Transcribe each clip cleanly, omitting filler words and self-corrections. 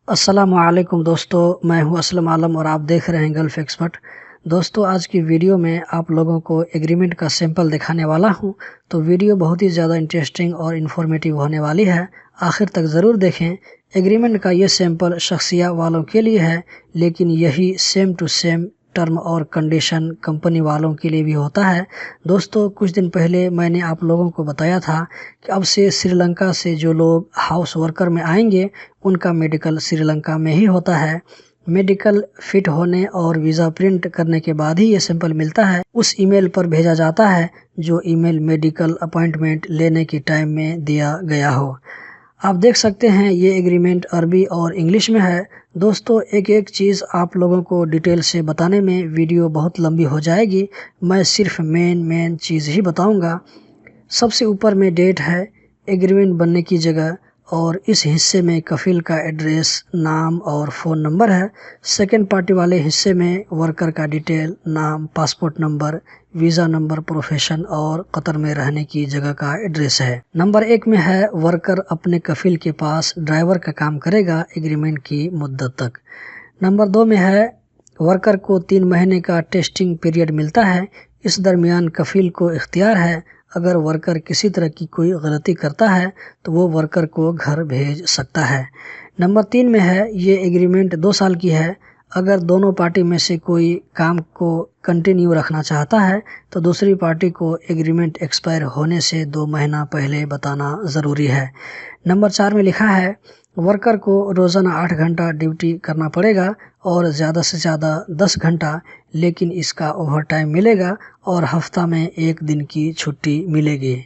السلام علیکم دوستو، میں ہوں اسلم عالم اور آپ دیکھ رہے ہیں گلف ایکسپرٹ۔ دوستو آج کی ویڈیو میں آپ لوگوں کو ایگریمنٹ کا سیمپل دکھانے والا ہوں، تو ویڈیو بہت ہی زیادہ انٹرسٹنگ اور انفارمیٹیو ہونے والی ہے، آخر تک ضرور دیکھیں۔ ایگریمنٹ کا یہ سیمپل شخصیہ والوں کے لیے ہے، لیکن یہی سیم ٹو سیم ٹرم اور کنڈیشن کمپنی والوں کے لیے بھی ہوتا ہے۔ دوستو کچھ دن پہلے میں نے آپ لوگوں کو بتایا تھا کہ اب سے سری لنکا سے جو لوگ ہاؤس ورکر میں آئیں گے ان کا میڈیکل سری لنکا میں ہی ہوتا ہے۔ میڈیکل فٹ ہونے اور ویزا پرنٹ کرنے کے بعد ہی یہ سیمپل ملتا ہے، اس ای میل پر بھیجا جاتا ہے جو ای میل میڈیکل اپائنٹمنٹ لینے کے ٹائم میں دیا گیا ہو۔ آپ دیکھ سکتے ہیں یہ ایگریمنٹ عربی اور انگلش میں ہے۔ دوستو ایک ایک چیز آپ لوگوں کو ڈیٹیل سے بتانے میں ویڈیو بہت لمبی ہو جائے گی، میں صرف مین چیز ہی بتاؤں گا۔ سب سے اوپر میں ڈیٹ ہے، ایگریمنٹ بننے کی جگہ، اور اس حصے میں کفیل کا ایڈریس، نام اور فون نمبر ہے۔ سیکنڈ پارٹی والے حصے میں ورکر کا ڈیٹیل، نام، passport number, visa number, profession اور قطر میں رہنے کی جگہ کا ایڈریس ہے۔ نمبر 1 میں ہے ورکر اپنے کفیل کے پاس ڈرائیور کا کام کرے گا ایگریمنٹ کی مدت تک۔ نمبر 2 میں ہے ورکر کو 3 مہینے کا ٹیسٹنگ پیریڈ ملتا ہے، اس درمیان کفیل کو اختیار ہے اگر ورکر کسی طرح کی کوئی غلطی کرتا ہے تو وہ ورکر کو گھر بھیج سکتا ہے۔ نمبر 3 میں ہے یہ ایگریمنٹ 2 سال کی ہے، اگر دونوں پارٹی میں سے کوئی کام کو کنٹینیو رکھنا چاہتا ہے تو دوسری پارٹی کو ایگریمنٹ ایکسپائر ہونے سے 2 مہینہ پہلے بتانا ضروری ہے۔ نمبر 4 میں لکھا ہے ورکر کو روزانہ 8 گھنٹہ ڈیوٹی کرنا پڑے گا اور زیادہ سے زیادہ 10 گھنٹہ، لیکن اس کا اوور ٹائم ملے گا اور ہفتہ میں 1 دن کی چھٹی ملے گی۔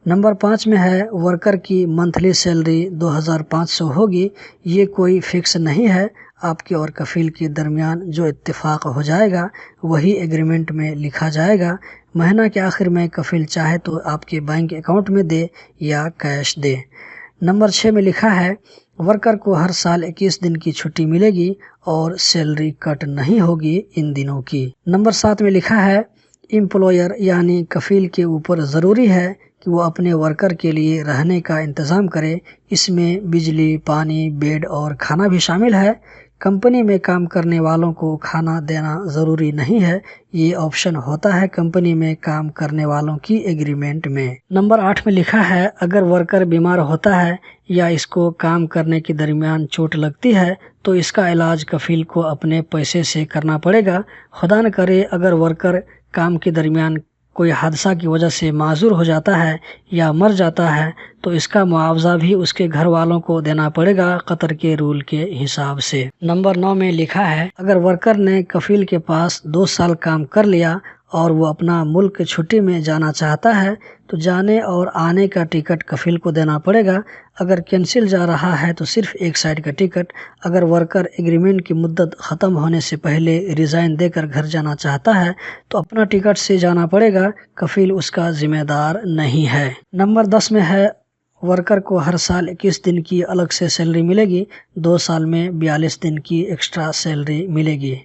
نمبر 5 میں ہے ورکر کی منتھلی سیلری 2500 ہوگی، یہ کوئی فکس نہیں ہے، آپ کے اور کفیل کے درمیان جو اتفاق ہو جائے گا وہی ایگریمنٹ میں لکھا جائے گا۔ مہینہ کے آخر میں کفیل چاہے تو آپ کے بینک اکاؤنٹ میں دے یا کیش دے۔ نمبر 6 میں لکھا ہے ورکر کو ہر سال 21 دن کی چھٹی ملے گی اور سیلری کٹ نہیں ہوگی ان دنوں کی۔ نمبر 7 میں لکھا ہے امپلائر یعنی کفیل کے اوپر ضروری ہے کہ وہ اپنے ورکر کے لیے رہنے کا انتظام کرے، اس میں بجلی، پانی، بیڈ اور کھانا بھی شامل ہے۔ کمپنی میں کام کرنے والوں کو کھانا دینا ضروری نہیں ہے، یہ آپشن ہوتا ہے کمپنی میں کام کرنے والوں کی ایگریمنٹ میں۔ نمبر 8 میں لکھا ہے اگر ورکر بیمار ہوتا ہے یا اس کو کام کرنے کے درمیان چوٹ لگتی ہے تو اس کا علاج کفیل کو اپنے پیسے سے کرنا پڑے گا۔ خدا نہ کرے اگر ورکر کام کے درمیان کوئی حادثہ کی وجہ سے معذور ہو جاتا ہے یا مر جاتا ہے تو اس کا معاوضہ بھی اس کے گھر والوں کو دینا پڑے گا قطر کے رول کے حساب سے۔ نمبر 9 میں لکھا ہے اگر ورکر نے کفیل کے پاس 2 سال کام کر لیا اور وہ اپنا ملک چھٹی میں جانا چاہتا ہے تو جانے اور آنے کا ٹکٹ کفیل کو دینا پڑے گا۔ اگر کینسل جا رہا ہے تو صرف ایک سائڈ کا ٹکٹ۔ اگر ورکر ایگریمنٹ کی مدت ختم ہونے سے پہلے ریزائن دے کر گھر جانا چاہتا ہے تو اپنا ٹکٹ سے جانا پڑے گا، کفیل اس کا ذمہ دار نہیں ہے۔ نمبر 10 میں ہے ورکر کو ہر سال 21 دن کی الگ سے سیلری ملے گی، 2 سال میں 42 دن کی ایکسٹرا سیلری ملے گی۔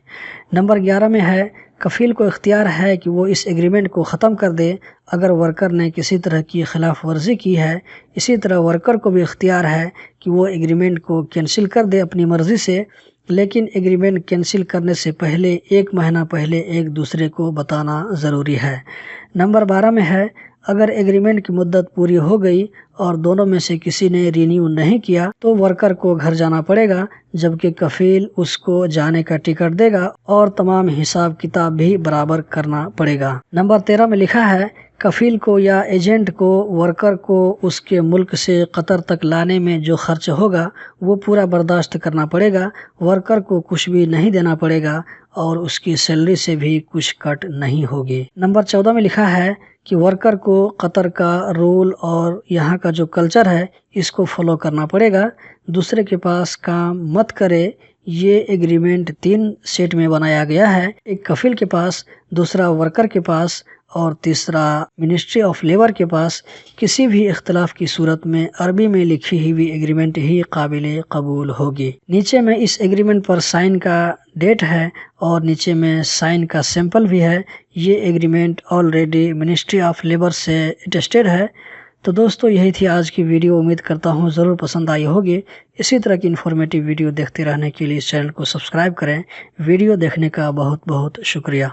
نمبر 11 میں ہے کفیل کو اختیار ہے کہ وہ اس ایگریمنٹ کو ختم کر دے اگر ورکر نے کسی طرح کی خلاف ورزی کی ہے۔ اسی طرح ورکر کو بھی اختیار ہے کہ وہ ایگریمنٹ کو کینسل کر دے اپنی مرضی سے، لیکن ایگریمنٹ کینسل کرنے سے پہلے 1 مہینہ پہلے ایک دوسرے کو بتانا ضروری ہے۔ نمبر 12 میں ہے اگر ایگریمنٹ کی مدت پوری ہو گئی اور دونوں میں سے کسی نے رینیو نہیں کیا تو ورکر کو گھر جانا پڑے گا، جبکہ کفیل اس کو جانے کا ٹکٹ دے گا اور تمام حساب کتاب بھی برابر کرنا پڑے گا۔ نمبر 13 میں لکھا ہے کفیل کو یا ایجنٹ کو ورکر کو اس کے ملک سے قطر تک لانے میں جو خرچ ہوگا وہ پورا برداشت کرنا پڑے گا، ورکر کو کچھ بھی نہیں دینا پڑے گا اور اس کی سیلری سے بھی کچھ کٹ نہیں ہوگی۔ نمبر 14 میں لکھا ہے کہ ورکر کو قطر کا رول اور یہاں کا جو کلچر ہے اس کو فالو کرنا پڑے گا، دوسرے کے پاس کام مت کرے۔ یہ ایگریمنٹ 3 سیٹ میں بنایا گیا ہے، ایک کفیل کے پاس، دوسرا ورکر کے پاس اور تیسرا منسٹری آف لیبر کے پاس۔ کسی بھی اختلاف کی صورت میں عربی میں لکھی ہوئی ایگریمنٹ ہی قابل قبول ہوگی۔ نیچے میں اس ایگریمنٹ پر سائن کا ڈیٹ ہے اور نیچے میں سائن کا سیمپل بھی ہے۔ یہ agreement already ministry of labour سے اٹیسٹڈ ہے۔ تو دوستو یہی تھی آج کی ویڈیو، امید کرتا ہوں ضرور پسند آئی ہوگی۔ اسی طرح کی انفارمیٹیو ویڈیو دیکھتے رہنے کے لیے اس چینل کو سبسکرائب کریں۔ ویڈیو دیکھنے کا بہت بہت شکریہ۔